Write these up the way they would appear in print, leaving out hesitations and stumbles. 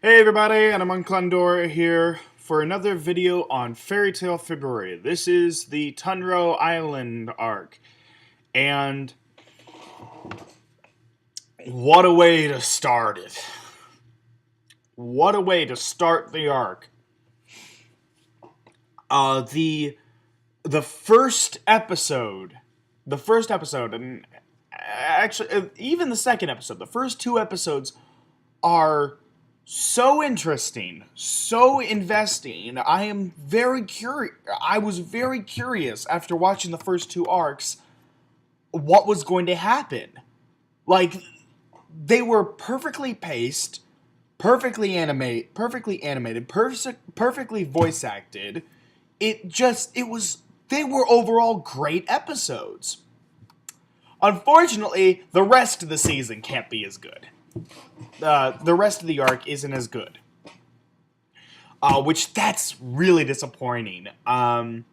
Hey everybody, and I'm Unclendor here for another video on Fairy Tale February. This is the Tenrou Island Arc, and what a way to start it. What a way to start the arc. The first episode, and actually even the second episode, the first two episodes are so interesting, so investing. I was very curious after watching the first two arcs what was going to happen. Like, they were perfectly paced, perfectly animated, perfectly voice acted. They were overall great episodes. Unfortunately, the rest of the season can't be as good. The rest of the arc isn't as good. Which that's really disappointing. Now,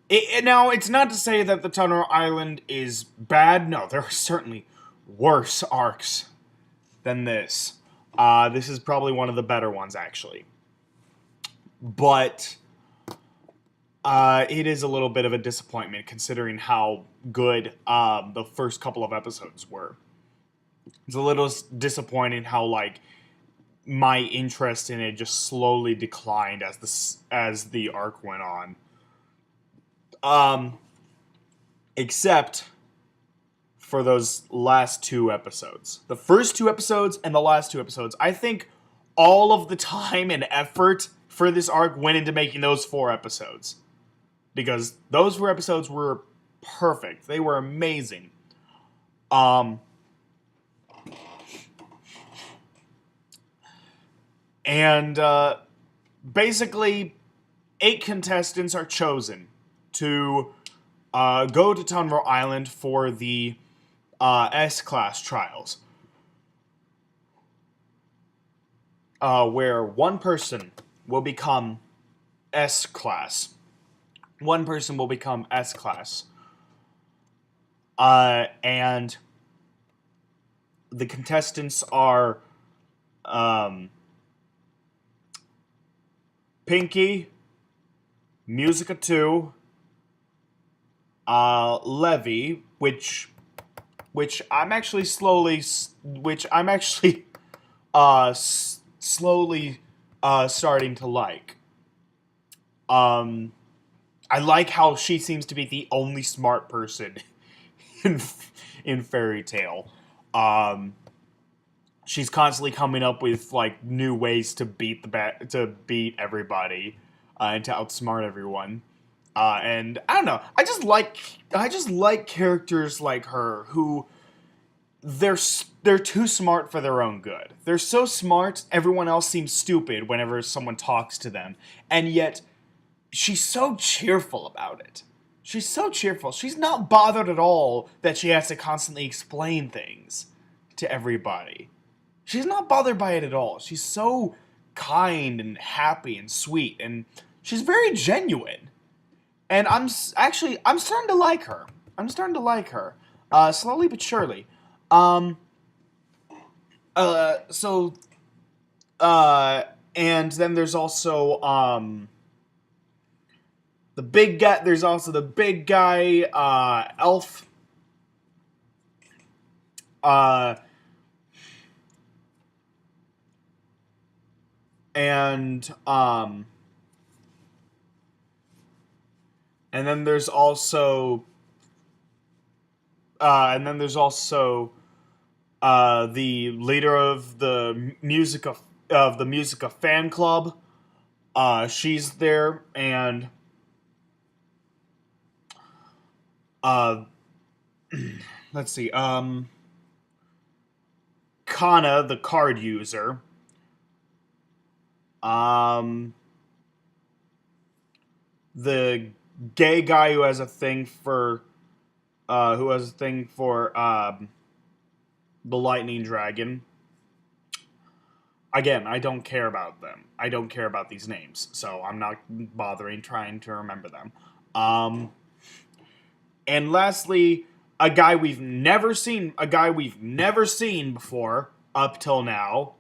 it's not to say that the Tenrou Island is bad. No, there are certainly worse arcs than this. This is probably one of the better ones, actually. But it is a little bit of a disappointment considering how good the first couple of episodes were. It's a little disappointing how, like, my interest in it just slowly declined as the arc went on. Except for those last two episodes. The first two episodes and the last two episodes. I think all of the time and effort for this arc went into making those 4 episodes. Because those 4 episodes were perfect. They were amazing. And basically, 8 contestants are chosen to go to Tenrou Island for the S-Class trials. Where one person will become S-Class. One person will become S-Class. And the contestants are Pinky, Musica 2, Levy, which I'm actually slowly starting to like. I like how she seems to be the only smart person in Fairy Tale. She's constantly coming up with like new ways to beat everybody and to outsmart everyone. And I don't know. I just like characters like her who they're too smart for their own good. They're so smart, everyone else seems stupid whenever someone talks to them, and yet she's so cheerful about it. She's so cheerful. She's not bothered at all that she has to constantly explain things to everybody. She's not bothered by it at all. She's so kind and happy and sweet, and she's very genuine. And I'm starting to like her. I'm starting to like her, slowly but surely. Um, so, and then there's also the big guy. There's also the big guy, Elf. Uh, and and then there's also the leader of the Musica fan club. She's there, and let's see, Kana, the card user. Um, the gay guy who has a thing for the lightning dragon. Again, I don't care about them. I don't care about these names, so I'm not bothering trying to remember them. And lastly, a guy we've never seen before up till now,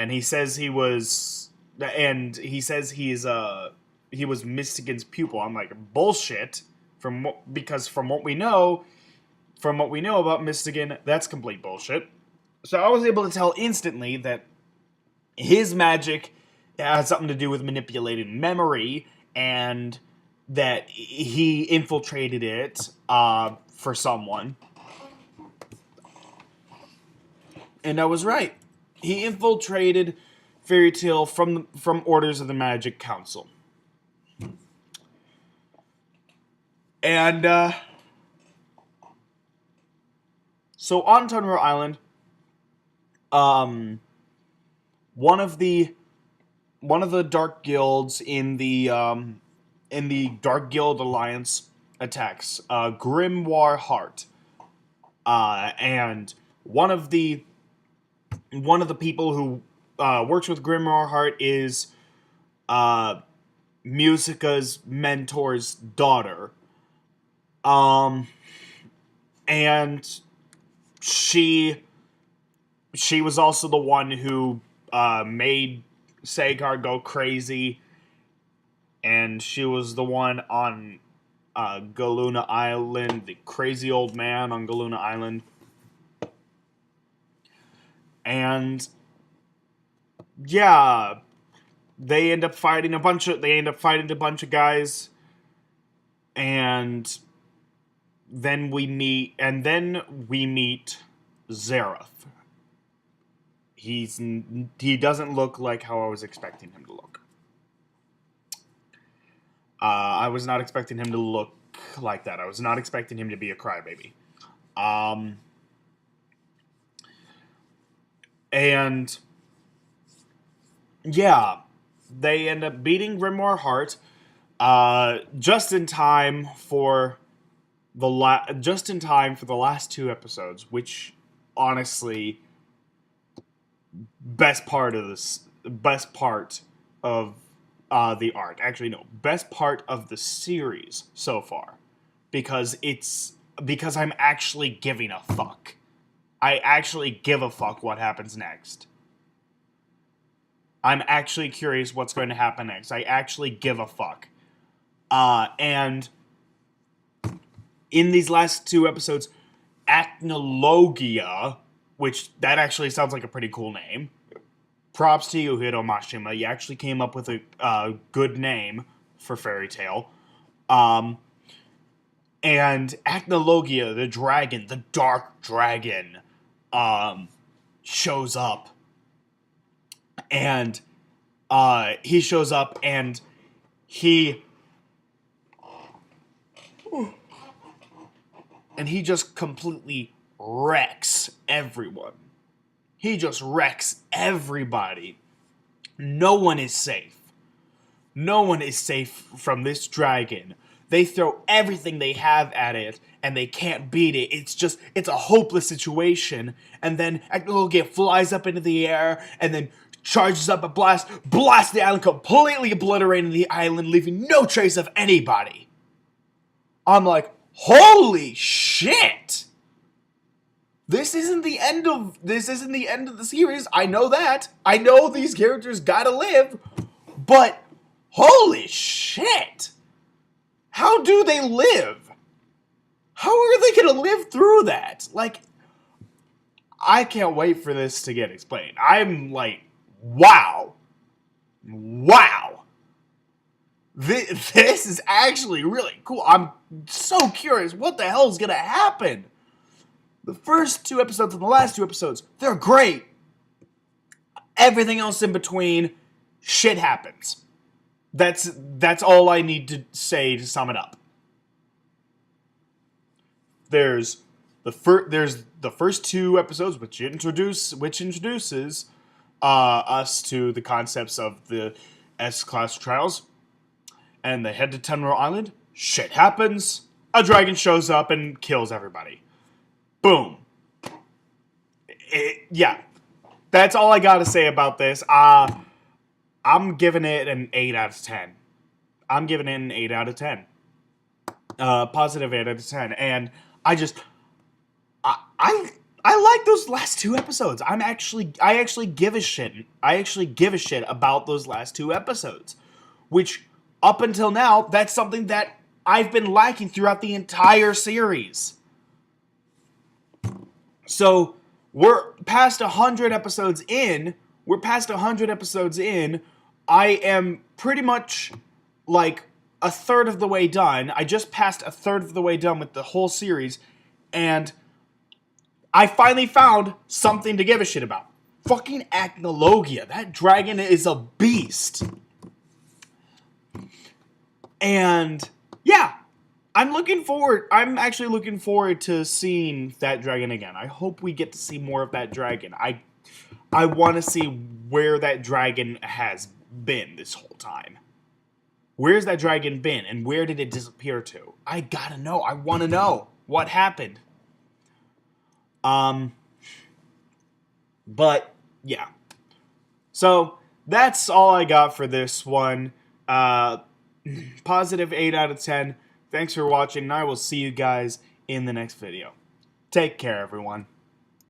and he says he was he was Mystigan's pupil. I'm like, bullshit. Because from what we know about Mystigan, that's complete bullshit. So I was able to tell instantly that his magic has something to do with manipulating memory, and that he infiltrated it for someone. And I was right. He infiltrated Fairy Tail from orders of the Magic Council. And so on Tenrou Island, one of the dark guilds in the Dark Guild Alliance attacks Grimoire Heart, and one of the people who works with Grimoire Heart is Musica's mentor's daughter. And she was also the one who made Sagar go crazy, and she was the one on Galuna Island, the crazy old man on Galuna Island. And yeah, they end up fighting a bunch of guys, and then we meet Zareth. He doesn't look like how I was expecting him to look. I was not expecting him to look like that. I was not expecting him to be a crybaby. And yeah, they end up beating Grimoire Heart just in time for the last 2 episodes, which honestly, best part of the arc. Actually, no, best part of the series so far, because I'm actually giving a fuck. I actually give a fuck what happens next. I'm actually curious what's going to happen next. I actually give a fuck. And in these last 2 episodes, Acnologia, which that actually sounds like a pretty cool name. Props to you, Hiro Mashima. You actually came up with a good name for Fairy Tail. And Acnologia, the dragon, the dark dragon, shows up. And he shows up and he just completely wrecks everyone. He just wrecks everybody. No one is safe. No one is safe from this dragon. They throw everything they have at it, and they can't beat it. It's a hopeless situation. And then Acnologia flies up into the air, and then charges up a blast the island, completely obliterating the island, leaving no trace of anybody. I'm like, holy shit! This isn't the end of the series. I know that. I know these characters gotta live, but holy shit! How do they live? How are they gonna live through that? Like, I can't wait for this to get explained. I'm like, wow. This is actually really cool. I'm so curious what the hell is gonna happen. The first 2 episodes and the last 2 episodes, they're great. Everything else in between, shit happens. That's all I need to say to sum it up. There's the first 2 episodes, which introduces us to the concepts of the S-Class trials, and they head to Tenrou Island. Shit happens. A dragon shows up and kills everybody. Boom. Yeah. That's all I gotta say about this. I'm giving it an 8 out of 10. I'm giving it an 8 out of 10. Positive 8 out of 10. And I I like those last 2 episodes. I actually give a shit. I actually give a shit about those last 2 episodes, which up until now, that's something that I've been lacking throughout the entire series. So we're past 100 episodes in. I am pretty much like a third of the way done. I just passed a third of the way done with the whole series, and I finally found something to give a shit about. Fucking Acnologia. That dragon is a beast. And yeah, I'm actually looking forward to seeing that dragon again. I hope we get to see more of that dragon. I want to see where that dragon has been this whole time. Where's that dragon been, and where did it disappear to? I gotta know. I want to know what happened. But yeah. So that's all I got for this one. Positive 8 out of 10. Thanks for watching, and I will see you guys in the next video. Take care, everyone.